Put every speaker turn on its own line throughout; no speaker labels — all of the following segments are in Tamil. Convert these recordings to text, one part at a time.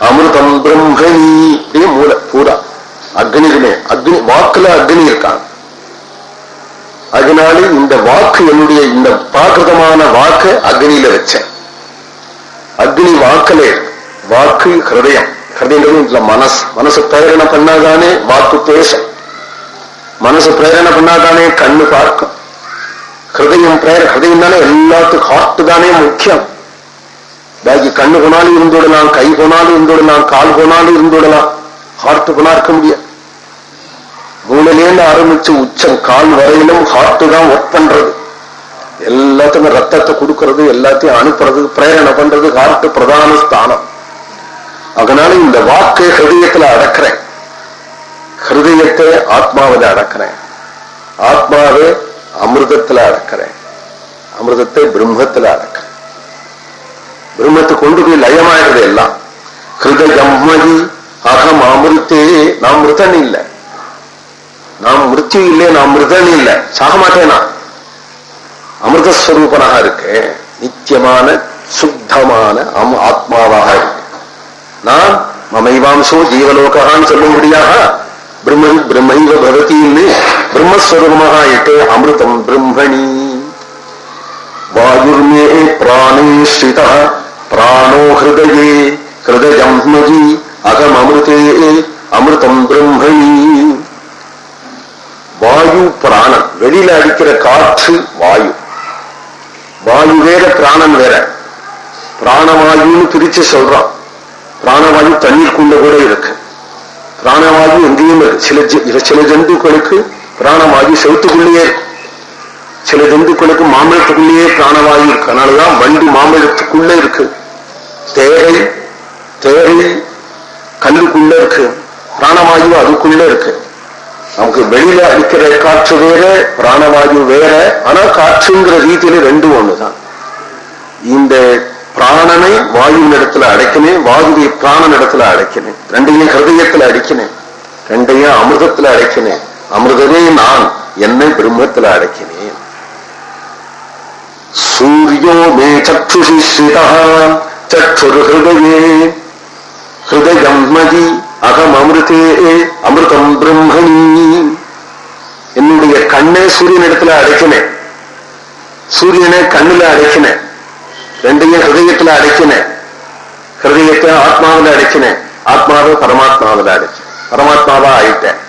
அமிர்தம் பிரம்மணி மூல பூரா அக்னிக்குமே அக்னி வாக்குல அக்னி இருக்காங்க. அதனால இந்த வாக்கு என்னுடைய இந்த பிராகிருதமான வாக்கு அக்னியில வச்சேன். அக்னி வாக்குல வாக்கு ஹிருதயம். ஹிருதயம் மனசு பிரேரணை பண்ணாதானே வாக்கு பேசும். மனசு பிரேரணை பண்ணாதானே கண்ணு பார்க்கும். ஹிருதயம் ஹிருதயம் தானே எல்லாத்துக்கும் ஹார்ட் தானே முக்கியம். பாக்கி கண்ணு போனாலும் இருந்துடலாம், கை போனாலும் இருந்துடலாம், கால் போனாலும் இருந்துடலாம், ஹார்ட் போனா இருக்க முடியாது. மூளையிலேருந்து ஆரம்பிச்சு உச்சம் கால் வரையிலும் ஹார்ட் தான் ஒர்க் பண்றது. எல்லாத்துக்கும் ரத்தத்தை கொடுக்கறது, எல்லாத்தையும் அனுப்புறது, பிரேரணை பண்றது ஹார்ட் பிரதான ஸ்தானம். அதனால இந்த வாக்கை ஹிருதயத்துல அடக்கிறேன், ஹிருதயத்தை ஆத்மாவில அடக்கிறேன், ஆத்மாவை அமிர்தத்துல அடக்கிறேன், அமிர்தத்தை பிரம்மத்துல அடக்கிறேன். பிரம்மத்தை கொண்டு போய் லயமாயிடுது எல்லாம். ஹிருதயம் மதி அகம் அமிர்தே. நாம் மிருதன் இல்லை, நாம் மிருத்யு இல்லை, நாம் மிருதன் இல்லை, சாக மாட்டேனா. அமிர்தஸ்வரூபனாக இருக்கு, நித்தியமான சுத்தமான ஆத்மாவாக இருக்கு. நான் மமைவாம்சோ ஜீவலோகான்னு சொல்லும்படியாக பிரம்மைவ பவதின்னு பிரம்மஸ்வரூபமாக ஆயிட்டு அமிர்தம் பிரம்மணி. வாயுர்மே பிராணே ஸ்ரிதா பிராணோ ஹிருதயே ஹிருதயம் மயி அகம் அமிர்தே அமிர்தம் பிரம்மணி. வாயு பிராணன், வெளியில அடிக்கிற காற்று வாயு. வாயு வேற பிராணன் வேற. பிராணவாயுன்னு பிரிச்சு சொல்றான். பிராணவாயு தண்ணீருக்குள்ள கூட இருக்கு, பிராணவாயு எங்கேயும் இருக்கு. சில ஜந்துக்களுக்கு பிராணவாயு செவுத்துக்குள்ளேயே இருக்கு, சில ஜந்துக்களுக்கு மாம்பழத்துக்குள்ளேயே பிராணவாயு இருக்கு. அதனாலதான் வண்டி மாம்பழத்துக்குள்ள இருக்கு, தேரை கல்லுக்குள்ள இருக்கு, பிராணவாயு அதுக்குள்ள இருக்கு. நமக்கு வெளியில அடிக்கிற காற்று வேற, பிராணவாயு வேற. ஆனா காற்றுங்கிற ரீதியில ரெண்டும் ஒண்ணுதான். இந்த பிராணனை வாயுவின் இடத்துல அடைக்கினேன், வாயுவை பிராணன் இடத்துல அடைக்கினேன். ரெண்டையும் ஹிருதயத்துல அடிக்கினேன், ரெண்டையும் அமிர்தத்துல அடைக்கினேன். அமிர்தமே நான், என்னை பிரம்மத்துல அடைக்கினேன். சூரியோ மே சக்ஷுஷி ஸ்ரிதா சக்ஷுர் ஹிருதயே ஹிருதயம் மயி அகம் அமிர்தே அமிர்தம் பிரம்மணி. என்னுடைய கண்ணை சூரியன் இடத்துல அடைக்கினேன், சூரியனை கண்ணுல அடைக்கினேன், ரெண்டையும் ஹிருதயத்துல அடைக்கினேன். ஹிருதயத்தை ஆத்மாவில அடைக்கினேன், ஆத்மாவை பரமாத்மாவில அடைச்சேன், பரமாத்மாவா ஆயிட்டேன்.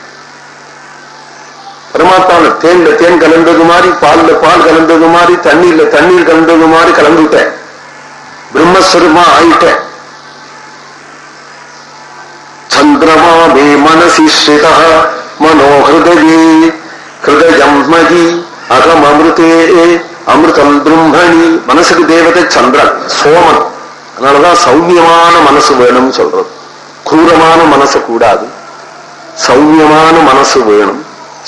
பரமாத்மாவில தேன்ல தேன் கலந்தது மாதிரி, பால்ல பால் கலந்தது மாதிரி, தண்ணீர்ல தண்ணீர் கலந்தது மாதிரி கலந்துட்டேன், பிரம்மஸ்வரூபமா ஆயிட்டேன். சந்திரமா மே மனசி ஸ்ரிதா மனோ ஹிருதயே ஹிருதயம் மயி அகம் அமிர்தே அமிர்தம் பிரம்மணி. மனசுக்கு தேவதை சந்திரன், சோமன். அதனாலதான் சௌமியமான மனசு வேணும்னு சொல்றது. குரூரமான மனசு கூடாது, சௌமியமான மனசு வேணும்.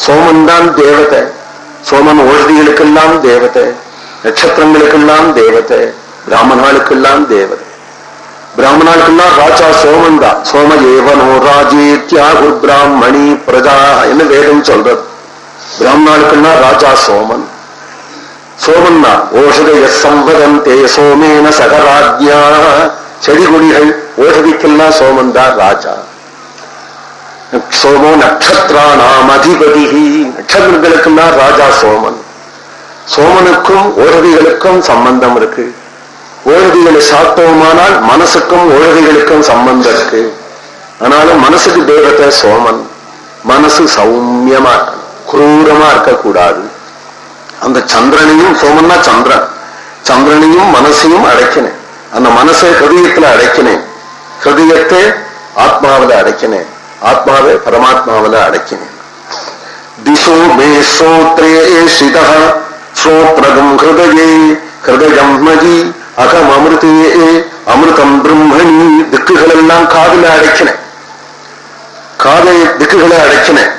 சோமன் தான் தேவதை. சோமன் ஓஷதிகளுக்கெல்லாம் தேவதை, நட்சத்திரங்களுக்கெல்லாம் தேவதை, பிராமணாளுக்கெல்லாம் தேவதை. பிராமணாளுக்கெல்லாம் ராஜா சோமன் தான். சோம ஏவனோ ராஜேத்யாகு பிராமணி பிரஜா என்ன வேதம் சொல்றது. பிராமணாளுக்கெல்லாம் ராஜா சோமன். சோமன்னா ஓஷதய சம்பதந்தே சோமேன சகராஜ்யா. செடி கொடிகள் ஓஷதிக்கெல்லாம் சோமன் தான் ராஜா. சோமோ நட்சத்திரானாம் அதிபதி. நட்சத்திரங்களுக்கெல்லாம் ராஜா சோமன். சோமனுக்கும் ஓஷதிகளுக்கும் சம்பந்தம் இருக்கு. ஓஷதிகளை சாப்பிட்டோமானால் மனசுக்கும் ஓஷதிகளுக்கும் சம்பந்தம் இருக்கு. அதனால மனசுக்கு தேவத்தை சோமன். மனசு சௌமியமா குரூரமா இருக்கக்கூடாது. அந்த சந்திரனையும், சோமன்னா சந்திரன், சந்திரனையும் மனசையும் அடைக்கினேன். அந்த மனசை ஹிருதயத்துல அடைக்கினேன், ஹிருதயத்தை ஆத்மாவில அடைக்கினேன், ஆத்மாவை பரமாத்மாவில அடைக்கினேன். திசோ மே ஸ்ரோத்ரே ஸ்ரிதா ஸ்ரோத்ரகம் ஹிருதயே ஹிருதயம் மயி அகம் அமிர்தே அமிர்தம் பிரம்மணி. திக்குகள் எல்லாம் காதுல அடைக்கினேன், காதை திக்குகளை அடைக்கினேன்.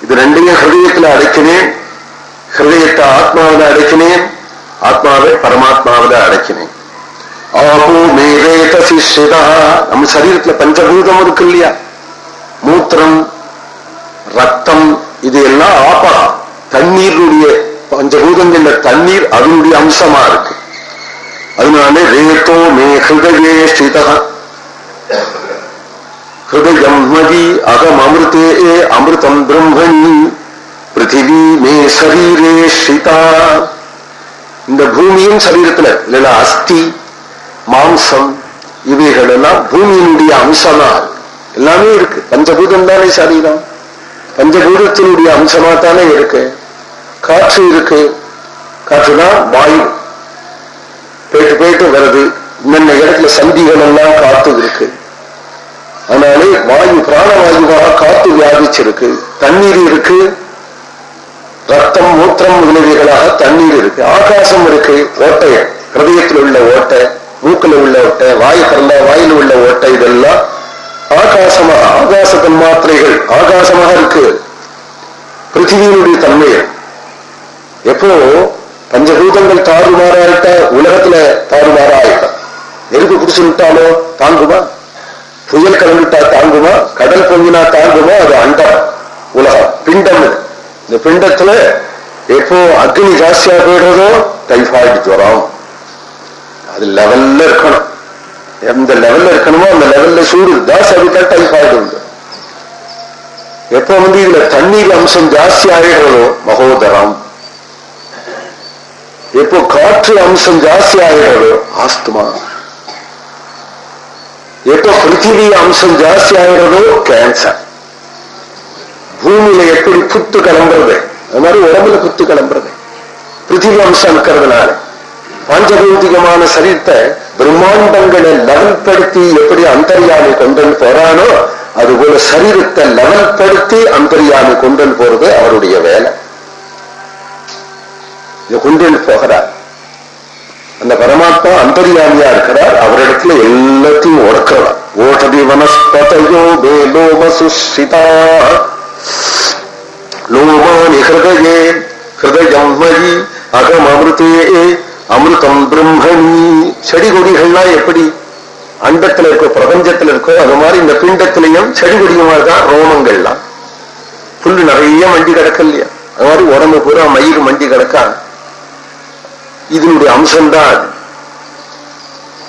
இது ரெண்டையும் ஹிருதயத்துல அடைக்கினேன், ஹிருதயத்தை ஆத்மாவில அடைக்கினேன், ஆத்மாவை பரமாத்மாவில அடைக்கினேன். ஆபோ மேரேதசி ஸ்ரிதா. நம்ம சரீரத்துல பஞ்சபூதம் இருக்கு இல்லையா, மூத்திரம் ரத்தம், இது எல்லாம் ஆபா தண்ணீருடைய பஞ்சபூதங்கள்ல தண்ணீர் அதனுடைய அம்சமா இருக்கு. அதனால ரேத்தோ மே ஹிருதயே ஸ்ரிதா. ஹிருதயம் மதி அகம் அமிர்தே அமிர்தம் பிரம்மணி பிருத்திவி மே சரீரே ஸ்ரிதா. இந்த பூமியும் சரீரத்துல இல்லைன்னா அஸ்தி மாம்சம் இவைகள் எல்லாம் பூமியினுடைய அம்சமா எல்லாமே இருக்கு. பஞ்சபூதம் தானே சரீரம், பஞ்சபூதத்தினுடைய அம்சமா தானே இருக்கு. காற்று இருக்கு, காற்றுதான் வாயு போயிட்டு போயிட்டு வருது. இன்னென்ன இடத்துல சந்திகள் எல்லாம் காத்து இருக்கு. அதனாலே வாயு பிராணவாயுவாக காத்து வியாபிச்சிருக்கு. தண்ணீர் இருக்கு, ரத்தம் மூத்திரம் முதலியவைகளாக தண்ணீர் இருக்கு. ஆகாசம் இருக்கு, ஓட்டை ஹிருதயத்தில் உள்ள ஓட்டை, மூக்கில் உள்ள ஓட்டை, வாயு கறந்தா வாயில் உள்ள ஓட்டை, இதெல்லாம் ஆகாசமாக ஆகாச தன்மாத்திரைகள் ஆகாசமாக இருக்கு. பிருத்திவியினுடைய தன்மை எப்போ பஞ்சபூதங்கள் தாறுமாறாயிட்ட உலகத்துல தாறுமாறாயிட்ட. நெருப்பு பிடிச்சு விட்டாலோ தாங்குமா? புயல் கிளம்பிட்டா தாங்குமா? கடல் பொங்கினா தாங்குமா? அது அண்டம், உலகம், பிண்டம். இந்த பிண்டத்துல எப்போ அக்னி ஜாஸ்தியா போயிடுறதோ டைபாய்டு ஜுரம். அது லெவல்ல இருக்கணும். எந்த லெவல்ல இருக்கணுமோ அந்த லெவல்ல சூடு ஜாஸ்தி ஆகிட்டா டைபாய்டு உண்டு. எப்போ இதுல தண்ணீர் அம்சம் ஜாஸ்தி ஆகிடுறதோ மகோதரம். எப்போ காற்று அம்சம் ஜாஸ்தி ஆகிடுறதோ ஆஸ்துமா. எப்போ பிருத்திவி அம்சம் ஜாஸ்தி ஆகிடுறதோ கேன்சர். பூமியில எப்படி புத்து கிளம்புறது அது மாதிரி உடம்புல புத்து கிளம்புறது பிருத்திவி அம்சம் இருக்கிறதுனால. பாஞ்சபௌதிகமான சரீரத்தை பிரம்மாண்டங்களை லெவல்படுத்தி எப்படி அந்தர்யாமி கொண்டு போறானோ அதுபோல சரீரத்தை லெவல்படுத்தி அந்தர்யாமி கொண்டு போறது அவருடைய வேலை. இதை கொண்டு போகிறார். அந்த பரமாத்மா அந்தர்யாமியா இருக்கிறார். அவரிடத்துல எல்லாத்தையும் ஓடுக்கிறார். ஓஷதி வனஸ்பதயோ வேலோமசுஷிதா லோமானி ஹிருதயே ஹிருதயம் மயி அகம் அமிர்தே அமிர்தம் பிரம்மணி. செடி கொடிகள்லாம் எப்படி அண்டத்துல இருக்கோ பிரபஞ்சத்துல இருக்கோ அது மாதிரி இந்த பிண்டத்திலையும் செடி கொடியுமா தான் ரோமங்கள்லாம். புல்லு நிறைய மண்டி கிடக்க இல்லையா? அது மாதிரி உடம்பு பூரா மயிர் மண்டி கிடக்கா. இதனுடைய அம்சம்தான் அது.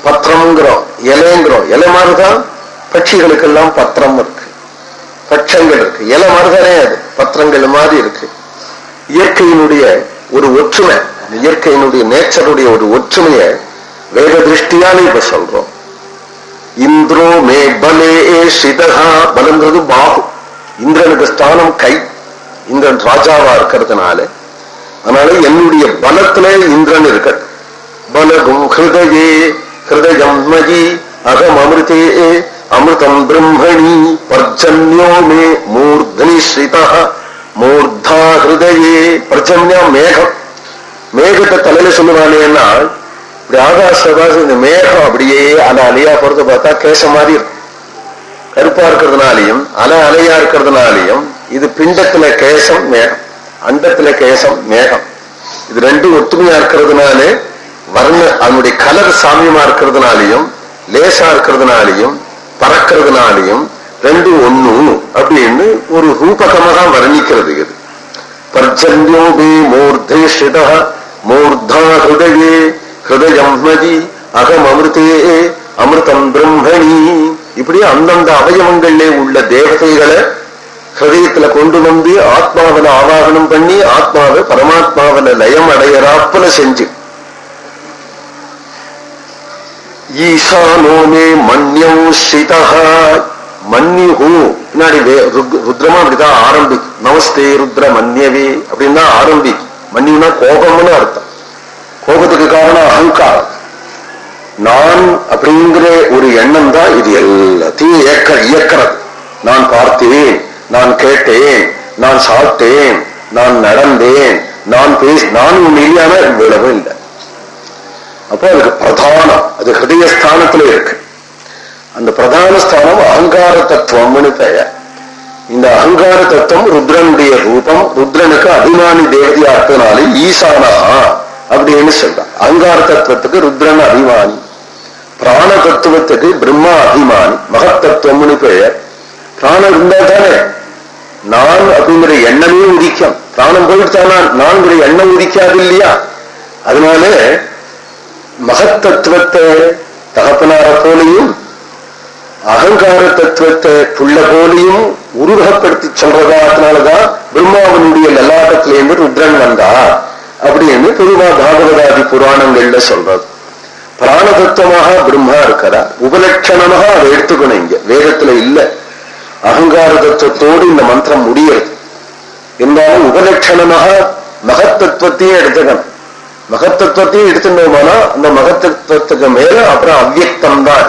பத்திரம்ங்கிறோம், இலைங்கிறோம். இலை மாதிரிதான் பட்சிகளுக்கெல்லாம் பத்திரம் இருக்கு, பட்சங்கள் இருக்கு. இலை மாதிரிதானே அது பத்திரங்கள் மாதிரி இருக்கு. இயற்கையினுடைய ஒரு ஒற்றுமை, இயற்கையினுடைய நேச்சருடைய ஒரு ஒற்றுமையை வேத திருஷ்டியாலே இப்ப சொல்றோம். இந்திரோ மே பலே சிதகா. பலங்கிறது பாகு. இந்திரனுக்கு ஸ்தானம் கை. இந்திரன் ராஜாவா இருக்கிறதுனால அதனால என்னுடைய பலத்திலே இந்திரன் இருக்க. பலகும் ஹிருதயே ஹிருதயம் மயி அகம் அமிர்தே அமிர்தம் பிரம்மணி பர்ஜன்யோ மே மூர்தனி ஸ்ரிதா மூர்தா ஹிருதயே. பர்ஜன்யா மேகம். மேகத்தை தலையில சொல்லுவானேன்னா இப்படி ஆகாச இந்த மேகம் அப்படியே அலையா போறது பார்த்தா கேசம் மாதிரி இருக்கும். கருப்பா இருக்கிறதுனாலையும் அலையா இருக்கிறதுனாலையும் இது பிண்டத்துல கேசம் மேகம், அண்டத்துல கேசம் மேகம். இது ரெண்டும் ஒத்துமையா இருக்கிறதுனால வர்ண அதனுடைய கலர் சாமியமா இருக்கிறதுனாலையும் லேசா இருக்கிறதுனாலையும் பறக்கிறதுனாலையும் ரெண்டு ஒண்ணு அப்படின்னு ஒரு ரூபகமா தான் வர்ணிக்கிறது. இது பர்ஜன்யோபி மூர்தே ஸ்ரிதா மூர்தா ஹிருதயே ஹிருதயம் மயி அகம் அமிர்தே அமிர்தம் பிரம்மணி. இப்படி அந்தந்த அவயவங்களிலே உள்ள தேவதைகளை ஹிருதயத்துல கொண்டு வந்து ஆத்மாவில ஆவாகனம் பண்ணி ஆத்மாவை பரமாத்மாவில லயம் அடையறாப்புல செஞ்சு ஈசானோமே மன்யௌ ஸ்ரிதா மன்யுஹு. பின்னாடி ருத்ரமா அப்படிதான் ஆரம்பிக்கும். நமஸ்தே ருத்ர மன்யவே அப்படின்னு தான் ஆரம்பிக்கும். மன்யுனா கோபம்னு அர்த்தம். கோபத்துக்கு காரணம் அகங்காரம். நான் அப்படிங்கிற ஒரு எண்ணம் தான் இது எல்லாத்தையும் இயக்கிறது. நான் பார்த்தேன், நான் கேட்டேன், நான் சாப்பிட்டேன், நான் நடந்தேன், நான் நான் ஒண்ணு இல்லையான விளவு இல்லை. அப்போ அதுக்கு பிரதானம் அது ஹிருதயஸ்தானத்துல இருக்கு. அந்த பிரதான ஸ்தானம் அகங்கார தத்துவம்னு பெயர். இந்த அகங்கார தத்துவம் ருத்ரனுடைய ரூபம். ருத்ரனுக்கு அபிமானி தேவதையா இருக்கிறதுனால ஈசானா அப்படின்னு சொல்றான். அகங்கார தத்துவத்துக்கு ருத்ரன் அபிமானி, பிராண தத்துவத்துக்கு பிரம்மா அபிமானி. மகத்தத்துவம்னு பெயர். பிராணம் இருந்தா தானே நான் அப்படிங்கிற எண்ணமே உதிக்கும். பிராணம் போயிட்டானா நான்கிற எண்ணம் உதிக்காது இல்லையா? அதனால மகத்தத்துவத்தை தகப்பனார போலையும் அகங்கார தத்துவத்தை புள்ள போலியும் உருவகப்படுத்தி சொல்றதா, அதனாலதான் பிரம்மாவனுடைய லலாட்டத்திலேருந்து ருத்ரன் வந்தா அப்படின்னு பொதுவா பாகவதாதி புராணங்கள்ல சொல்றது. பிராண தத்துவமாக பிரம்மா இருக்கிறார், உபலட்சணமாக அதை எடுத்துக்கணும். இங்க வேதத்துல இல்ல அகங்கார தத்துவத்தோடு இந்த மந்திரம் முடியாது. இருந்தாலும் உபலட்சணமாக மகத்தத்துவத்தையும் எடுத்துக்கணும். மகத்தத்துவத்தையும் எடுத்துட்டோம்னா அந்த மகத்தத்துவத்துக்கு மேல அப்புறம் அவ்யக்தம் தான்.